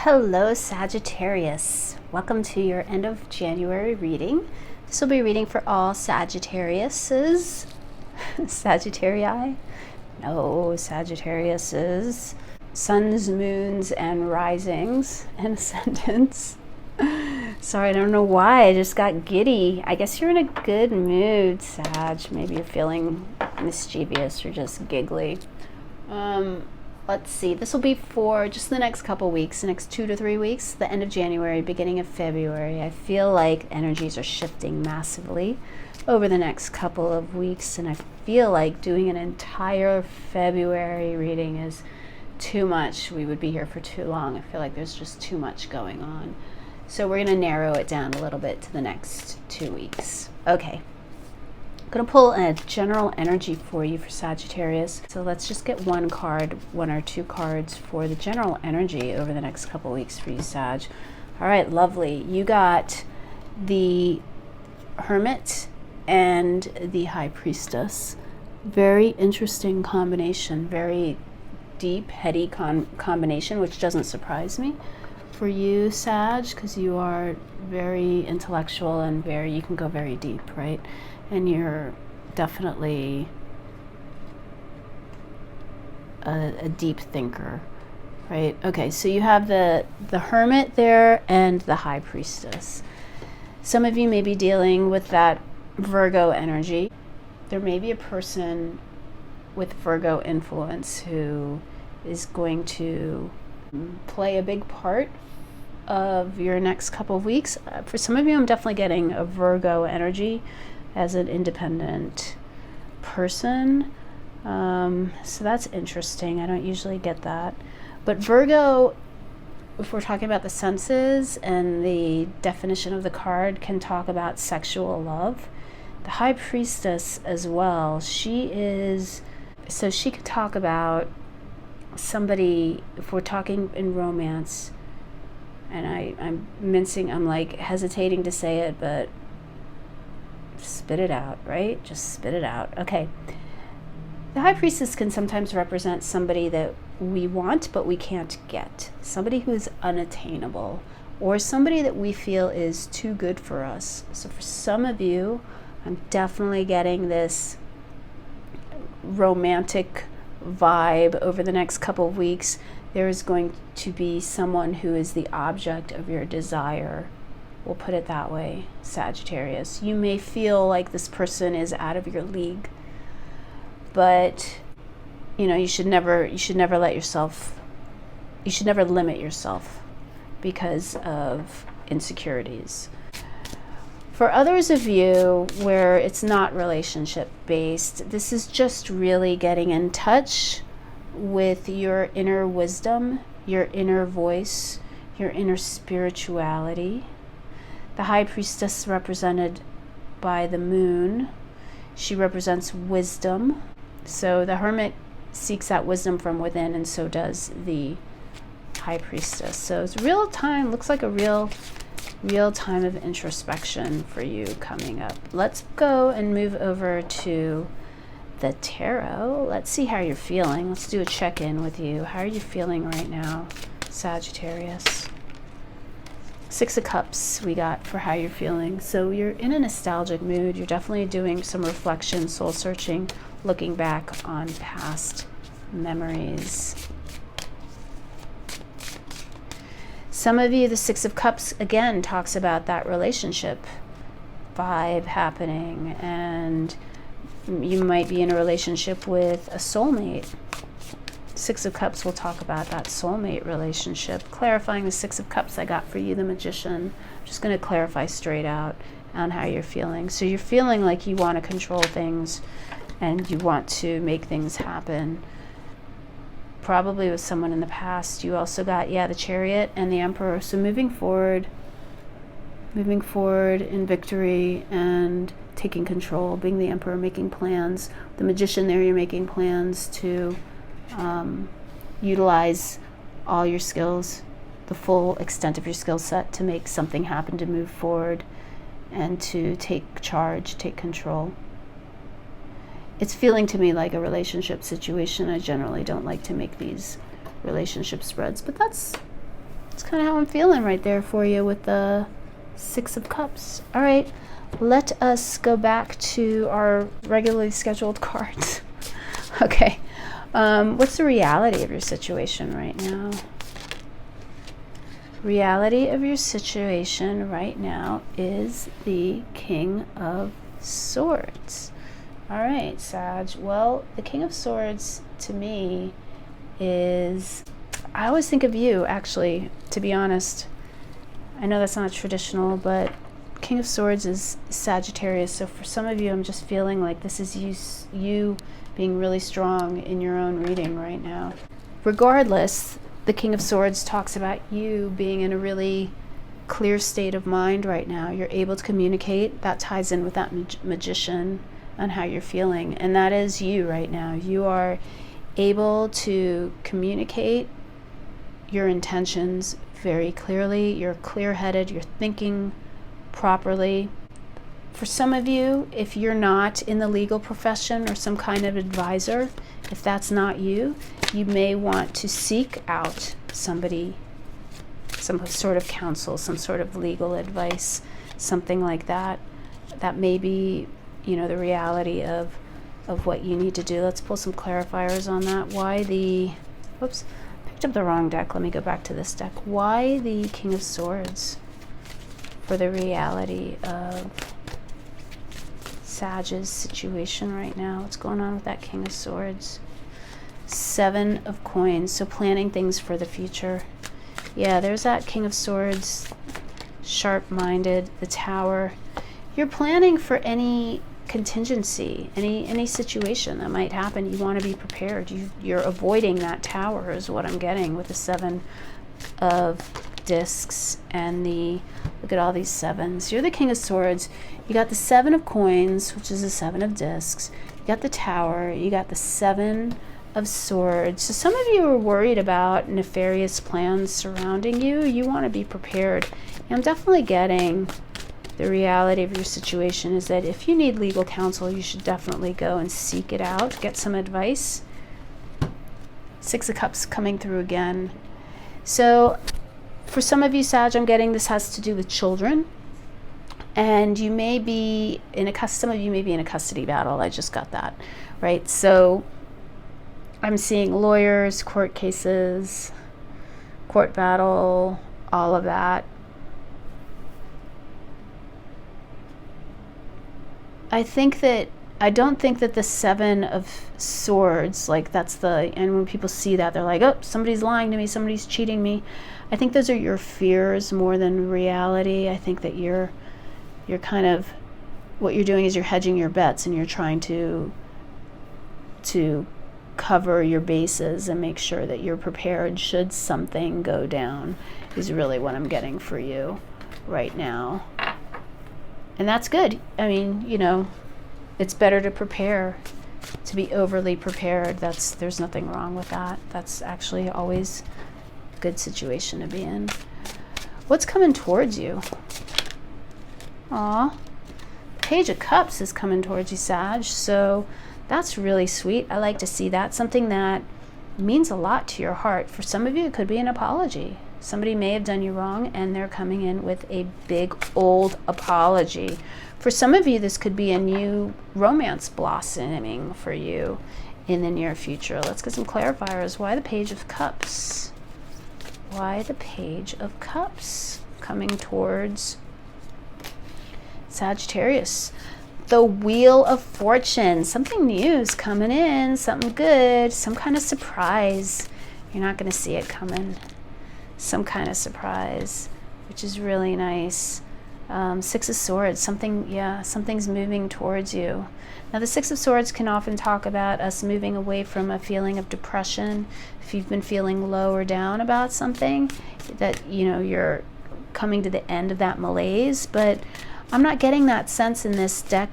Hello Sagittarius, welcome to your end of January reading. This will be reading for all Sagittariuses, Sagittarii, no Sagittariuses, suns, moons, and risings, and ascendants. Sorry, I don't know why, I just got giddy. I guess you're in a good mood, Sag. Maybe you're feeling mischievous or just giggly. Let's see, this will be for just the next couple weeks, the next 2 to 3 weeks, the end of January, beginning of February. I feel like energies are shifting massively over the next couple of weeks, and I feel like doing an entire February reading is too much. We would be here for too long. I feel like there's just too much going on. So we're going to narrow it down a little bit to the next 2 weeks. Okay. I'm going to pull a general energy for you for Sagittarius. So let's just get one card, one or two cards for the general energy over the next couple weeks for you, Sag. All right, lovely. You got the Hermit and the High Priestess. Very interesting combination, very deep, heady combination, which doesn't surprise me for you, Sag, because you are very intellectual and you can go very deep, right? And you're definitely a deep thinker, right? Okay, so you have the Hermit there and the High Priestess. Some of you may be dealing with that Virgo energy. There may be a person with Virgo influence who is going to play a big part of your next couple of weeks. For some of you, I'm definitely getting a Virgo energy as an independent person. So that's interesting. I don't usually get that. But Virgo, if we're talking about the senses and the definition of the card, can talk about sexual love. The High Priestess as well, she could talk about somebody, if we're talking in romance, and I'm like hesitating to say it, but spit it out, right? Just spit it out. Okay. The High Priestess can sometimes represent somebody that we want but we can't get. Somebody who's unattainable, or somebody that we feel is too good for us. So for some of you, I'm definitely getting this romantic vibe over the next couple of weeks. There is going to be someone who is the object of your desire. We'll put it that way, Sagittarius. You may feel like this person is out of your league, but you should never limit yourself because of insecurities. For others of you where it's not relationship based, this is just really getting in touch with your inner wisdom, your inner voice, your inner spirituality. The High Priestess represented by the moon. She represents wisdom. So the Hermit seeks out wisdom from within, and so does the High Priestess. So it's real time, looks like a real time of introspection for you coming up. Let's go and move over to the tarot. Let's see how you're feeling. Let's do a check-in with you. How are you feeling right now, Sagittarius? 6 of Cups we got for how you're feeling. So you're in a nostalgic mood. You're definitely doing some reflection, soul searching, looking back on past memories. Some of you, the 6 of Cups again talks about that relationship vibe happening, and you might be in a relationship with a soulmate. 6 of Cups will talk about that soulmate relationship. Clarifying the 6 of Cups I got for you, the Magician. I'm just going to clarify straight out on how you're feeling. So you're feeling like you want to control things and you want to make things happen. Probably with someone in the past. You also got, the Chariot and the Emperor. So moving forward in victory and taking control, being the Emperor, making plans. The Magician there, you're making plans to utilize all your skills, the full extent of your skill set to make something happen, to move forward and to take charge, take control. It's feeling to me like a relationship situation. I generally don't like to make these relationship spreads, but that's That's kind of how I'm feeling right there for you with the Six of Cups. All right, let us go back to our regularly scheduled cards. Okay, what's the reality of your situation right now? Reality of your situation right now is the King of Swords. All right, Sag. Well, the King of Swords to me is, I always think of you, actually, to be honest. I know that's not traditional, but King of Swords is Sagittarius. So for some of you, I'm just feeling like this is you being really strong in your own reading right now. Regardless, the King of Swords talks about you being in a really clear state of mind right now. You're able to communicate. That ties in with that magician and how you're feeling. And that is you right now. You are able to communicate your intentions very clearly. You're clear-headed. You're thinking properly. For some of you, if you're not in the legal profession or some kind of advisor, if that's not you, you may want to seek out somebody, some sort of counsel, some sort of legal advice, something like that. That may be, you know, the reality of what you need to do. Let's pull some clarifiers on that. Why the, whoops, picked up the wrong deck. Let me go back to this deck. Why the King of Swords for the reality of Sag's situation right now? What's going on with that King of Swords? Seven of Coins, so planning things for the future. Yeah, there's that King of Swords, sharp-minded, the Tower. You're planning for any contingency, any situation that might happen. You want to be prepared. You're avoiding that Tower is what I'm getting with the Seven of Discs and the, look at all these sevens. You're the King of Swords. You got the Seven of Coins, which is the Seven of Discs. You got the Tower. You got the Seven of Swords. So some of you are worried about nefarious plans surrounding you. You want to be prepared. And I'm definitely getting the reality of your situation is that if you need legal counsel, you should definitely go and seek it out, get some advice. Six of Cups coming through again. So for some of you, Sag, I'm getting this has to do with children. And you may be in some of you may be in a custody battle. I just got that, right? So I'm seeing lawyers, court cases, court battle, all of that. I don't think that the Seven of Swords, like that's and when people see that, they're like, oh, somebody's lying to me, somebody's cheating me. I think those are your fears more than reality. I think that you're kind of, what you're doing is you're hedging your bets and you're trying to cover your bases and make sure that you're prepared should something go down, is really what I'm getting for you right now. And that's good. I mean, you know, it's better to prepare, to be overly prepared. There's nothing wrong with that. That's actually always a good situation to be in. What's coming towards you? Aw, Page of Cups is coming towards you, Sag. So that's really sweet. I like to see that. Something that means a lot to your heart. For some of you, it could be an apology. Somebody may have done you wrong and they're coming in with a big old apology. For some of you, this could be a new romance blossoming for you in the near future. Let's get some clarifiers. Why the Page of Cups? Why the Page of Cups coming towards Sagittarius? The Wheel of Fortune. Something new is coming in, something good, some kind of surprise. You're not going to see it coming. Some kind of surprise, which is really nice. Six of Swords, something's moving towards you. Now the Six of Swords can often talk about us moving away from a feeling of depression. If you've been feeling low or down about something, that, you know, you're coming to the end of that malaise. But I'm not getting that sense in this deck,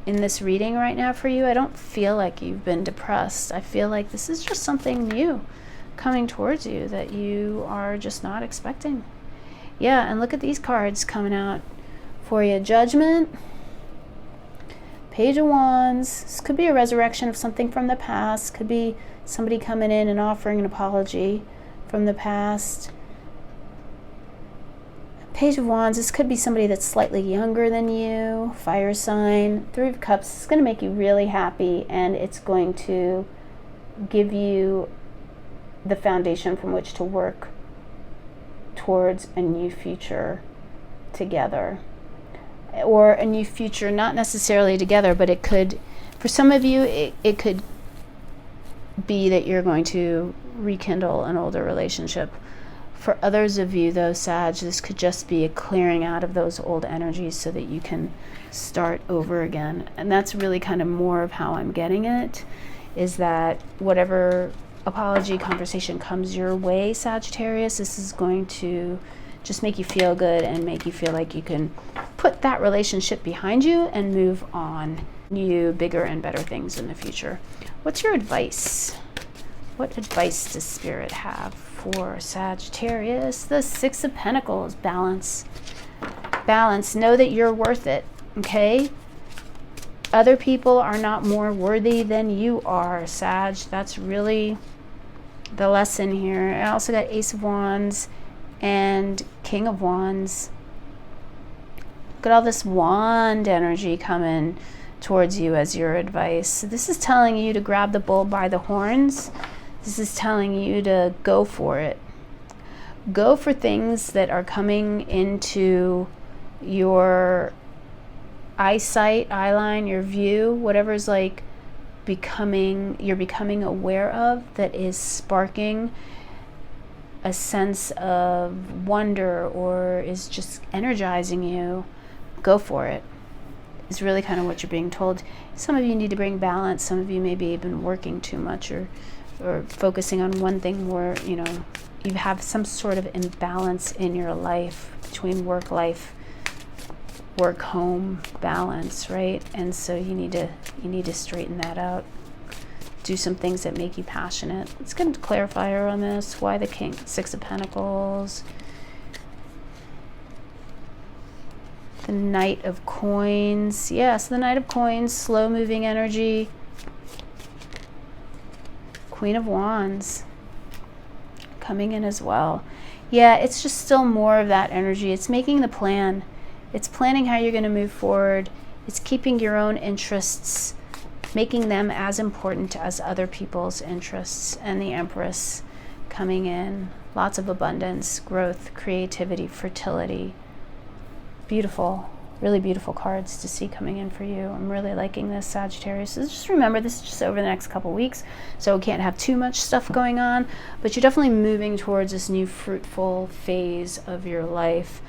in this reading right now for you. I don't feel like you've been depressed. I feel like this is just something new coming towards you that you are just not expecting. Yeah, and look at these cards coming out for you. Judgment, Page of Wands. This could be a resurrection of something from the past. Could be somebody coming in and offering an apology from the past. Page of Wands, this could be somebody that's slightly younger than you, fire sign. Three of Cups, it's going to make you really happy, and it's going to give you the foundation from which to work towards a new future together. Or a new future, not necessarily together, but it could, for some of you, it could be that you're going to rekindle an older relationship. For others of you, though, Sag, this could just be a clearing out of those old energies so that you can start over again. And that's really kind of more of how I'm getting it, is that whatever apology conversation comes your way, Sagittarius, this is going to just make you feel good and make you feel like you can put that relationship behind you and move on. New, bigger, and better things in the future. What's your advice? What advice does Spirit have for Sagittarius? The Six of Pentacles. Balance. Balance. Know that you're worth it, okay? Other people are not more worthy than you are, Sag. That's really the lesson here. I also got Ace of Wands and King of Wands. Look at all this wand energy coming towards you as your advice. So this is telling you to grab the bull by the horns. This is telling you to go for it. Go for things that are coming into your eyesight, eyeline, your view, whatever's like you're becoming aware of, that is sparking a sense of wonder or is just energizing you. Go for it. Is really kind of what you're being told. Some of you need to bring balance. Some of you maybe have been working too much or focusing on one thing more, you have some sort of imbalance in your life between work life, work home balance, right? And so you need to straighten that out. Do some things that make you passionate. Let's get a clarifier on this. Why the King? Six of Pentacles. The Knight of Coins. Yes, the Knight of Coins, slow moving energy. Queen of Wands coming in as well. Yeah, it's just still more of that energy. It's making the plan. It's planning how you're going to move forward. It's keeping your own interests, making them as important as other people's interests. And the Empress coming in. Lots of abundance, growth, creativity, fertility. Beautiful, really beautiful cards to see coming in for you. I'm really liking this, Sagittarius. So just remember, this is just over the next couple weeks, so we can't have too much stuff going on, but you're definitely moving towards this new fruitful phase of your life.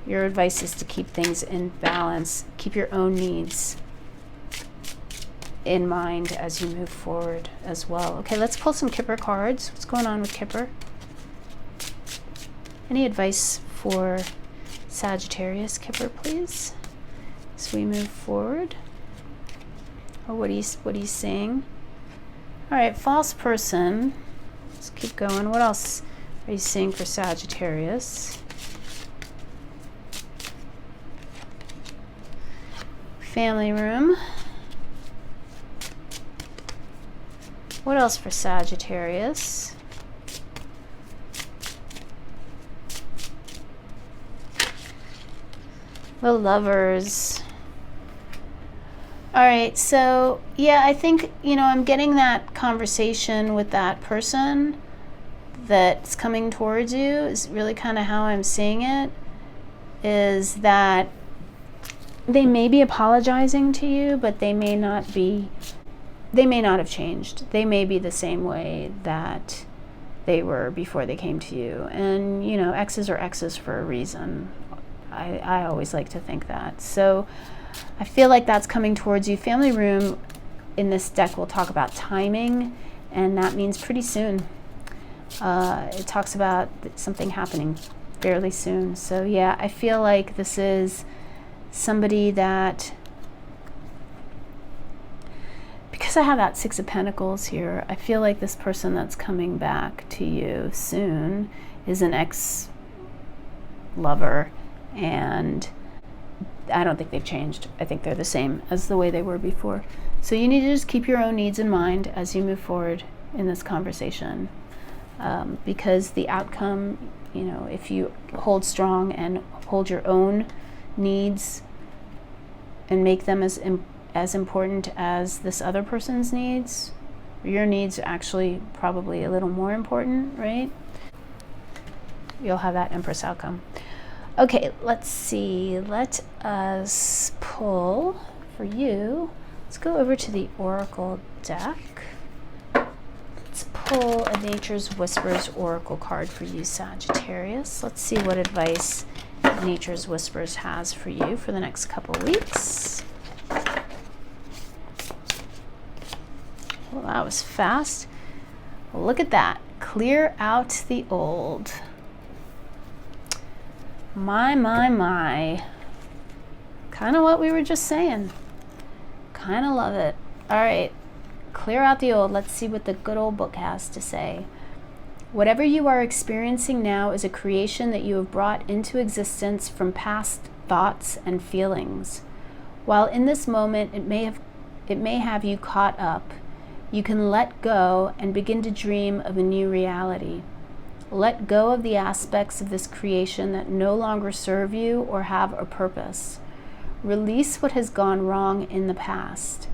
Your advice is to keep things in balance. Keep your own needs in mind as you move forward as well. Okay, let's pull some Kipper cards. What's going on with Kipper? Any advice for Sagittarius, Kipper, please, as we move forward? Or what he's saying. All right, false person. Let's keep going. What else are you seeing for Sagittarius? Family room. What else for Sagittarius? The Lovers. All right, so yeah, I think, I'm getting that conversation with that person that's coming towards you is really kind of how I'm seeing it, is that they may be apologizing to you, but they may not have changed. They may be the same way that they were before they came to you. And, exes are exes for a reason. I always like to think that. So I feel like that's coming towards you. Family room in this deck will talk about timing, and that means pretty soon. It talks about something happening fairly soon. So yeah, I feel like this is somebody that, because I have that Six of Pentacles here, I feel like this person that's coming back to you soon is an ex-lover. And I don't think they've changed. I think they're the same as the way they were before. So you need to just keep your own needs in mind as you move forward in this conversation. because the outcome, you know, if you hold strong and hold your own needs and make them as important as this other person's needs, your needs are actually probably a little more important, right? You'll have that Empress outcome. Okay, let's see. Let us pull for you. Let's go over to the Oracle deck. Let's pull a Nature's Whispers Oracle card for you, Sagittarius. Let's see what advice Nature's Whispers has for you for the next couple weeks. Well, that was fast. Well, look at that. Clear out the old. My. Kind of what we were just saying. Kind of love it. All right. Clear out the old. Let's see what the good old book has to say. Whatever you are experiencing now is a creation that you have brought into existence from past thoughts and feelings. While in this moment it may have you caught up, you can let go and begin to dream of a new reality. Let go of the aspects of this creation that no longer serve you or have a purpose. Release what has gone wrong in the past.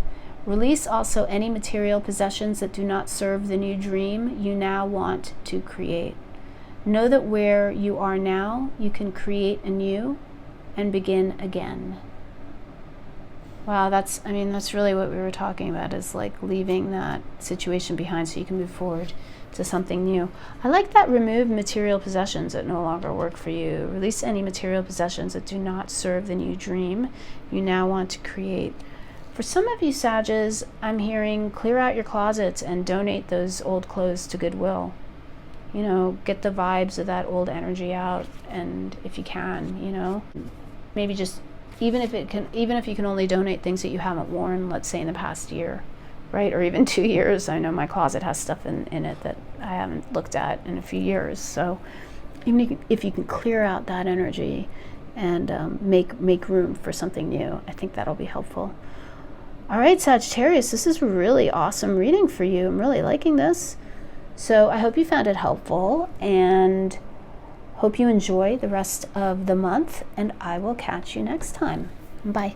Release also any material possessions that do not serve the new dream you now want to create. Know that where you are now, you can create anew and begin again. Wow, that's really what we were talking about, is like leaving that situation behind so you can move forward to something new. I like that. Remove material possessions that no longer work for you. Release any material possessions that do not serve the new dream you now want to create. For some of you Sages, I'm hearing clear out your closets and donate those old clothes to Goodwill. You know, get the vibes of that old energy out, and if you can, you know, maybe just even if you can only donate things that you haven't worn, let's say in the past year, right? Or even 2 years. I know my closet has stuff in it that I haven't looked at in a few years. So even if you can clear out that energy and make room for something new, I think that'll be helpful. All right, Sagittarius, this is a really awesome reading for you. I'm really liking this. So I hope you found it helpful, and hope you enjoy the rest of the month, and I will catch you next time. Bye.